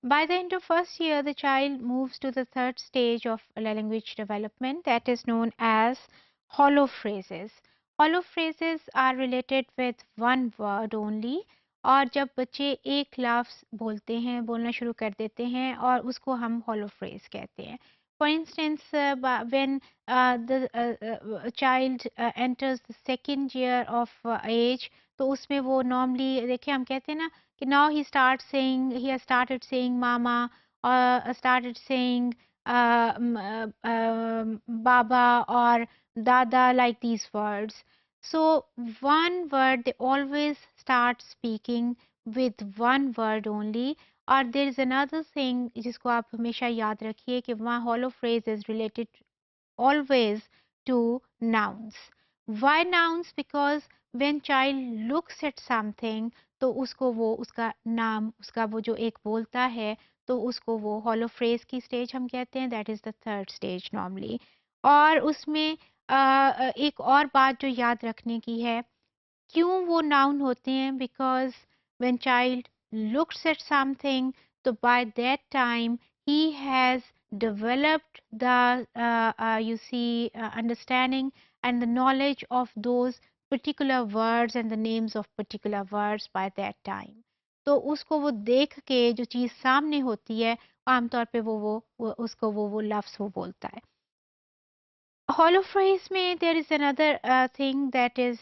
By the end of first year, the child moves to the third stage of language development, that is known as hollow phrases. Hollow phrases are related with one word only, और जब बच्चे एक लफ्ज़ बोलते हैं, बोलना शुरू कर देते हैं और उसको हम hollow phrase कहते हैं. For instance, when the child enters the second year of age, तो उसमें वो normally देखिए हम कहते हैं ना कि now he has started saying mama or started saying baba or dada, like these words. So one word, they always start speaking with one word only. और there is another thing जिसको आप हमेशा याद रखिए कि वहाँ hollow phrase is related always to nouns. Why nouns? Because when child looks at something, तो उसको वो उसका नाम, उसका वो जो एक बोलता है, तो उसको वो hollow phrase की stage हम कहते हैं, that is the third stage normally. और उसमें एक और बात जो याद रखने की है, क्यों वो noun होते हैं? Because when child looks at something, तो by that time he has developed the you see understanding and the knowledge of those particular words and the names of particular words by that time. तो उसको वो देख के जो चीज़ सामने होती है, आमतौर पे वो उसको वो लफ्ज़ वो बोलता है. Hollow phrase में there is another thing that is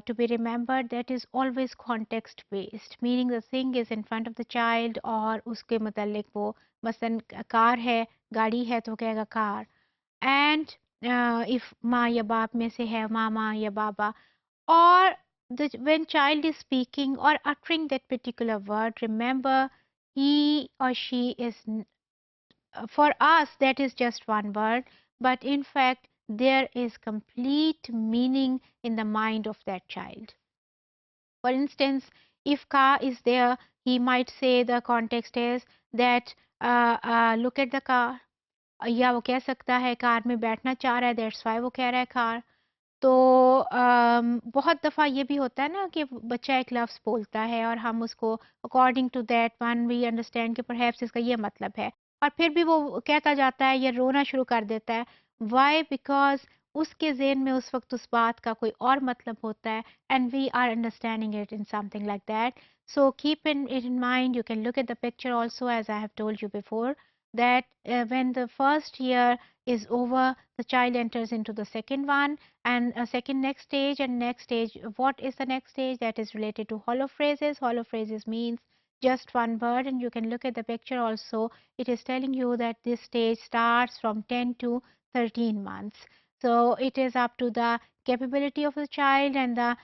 to be remembered, that is always context based, meaning the thing is in front of the child और उसके मुतालिक वो मसलन कार है, गाड़ी है तो कहेगा कार. And if माँ या बाप में से है मामा या बाबा, or when child is speaking or uttering that particular word, remember he or she is for us that is just one word, but in fact there is complete meaning in the mind of that child. For instance, if car is there, he might say the context is that look at the car. या वो कह सकता है car में बैठना चाह रहा है, दैट्स वाई वो कह रहा है कार. तो बहुत दफ़ा ये भी होता है ना कि बच्चा एक लफ्ज़ बोलता है और हम उसको according to that one we understand कि परहैप्स इसका ये मतलब है, और फिर भी वो कहता जाता है या रोना शुरू कर देता है. व्हाई? बिकॉज़ उसके ज़हन में उस वक़्त उस बात का कोई और मतलब होता है, and we are understanding it in something like that. So keep it in mind. You can look at the picture also, as I have told you before, that when the first year is over, the child enters into the second one, and a second next stage, and next stage. What is the next stage? That is related to hollow phrases. Hollow phrases means just one word, and you can look at the picture also. It is telling you that this stage starts from 10 to 13 months. So it is up to the capability of the child and the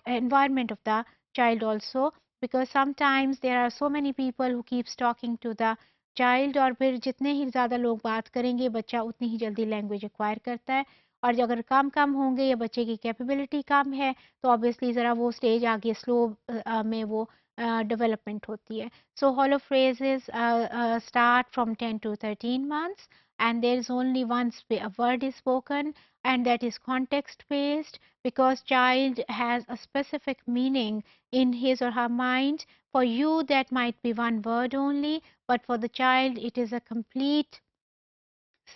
environment of the child also, because sometimes there are so many people who keeps talking to the child, और फिर जितने ही ज़्यादा लोग बात करेंगे बच्चा उतनी ही जल्दी लैंग्वेज एक्वायर करता है, और अगर कम कम होंगे या बच्चे की कैपेबिलिटी कम है तो ऑब्वियसली ज़रा वो स्टेज आगे स्लो में वो डेवलपमेंट होती है. So holophrases start from 10 to 13 months, and there is only one a word is spoken, and that is context based, because child has a specific meaning in his or her mind. For you that might be one word only, but for the child it is a complete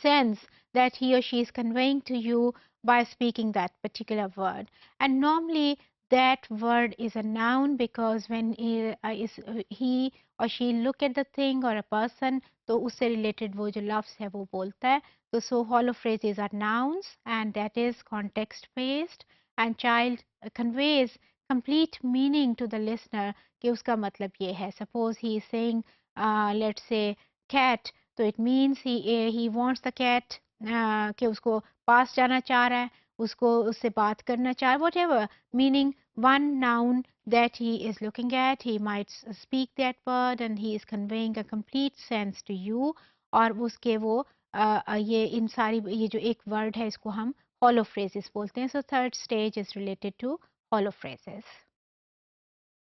sense that he or she is conveying to you by speaking that particular word. And normally that word is a noun, because when he or she look at the thing or a person, तो उससे related वो जो लफ्ज़ है वो बोलता है. तो so hollow phrases are nouns, and that is context based, and child conveys complete meaning to the listener कि उसका मतलब ये है. Suppose he is saying let's say cat, तो it means he wants the cat, कि उसको पास जाना चाह रहा है, उसको उससे बात करना चाह रहा है, whatever meaning one noun that he is looking at, he might speak that word and he is conveying a complete sense to you. और उसके वो ये इन सारी ये जो एक वर्ड है इसको हम hollow phrases बोलते हैं. So third stage is related to hollow phrases.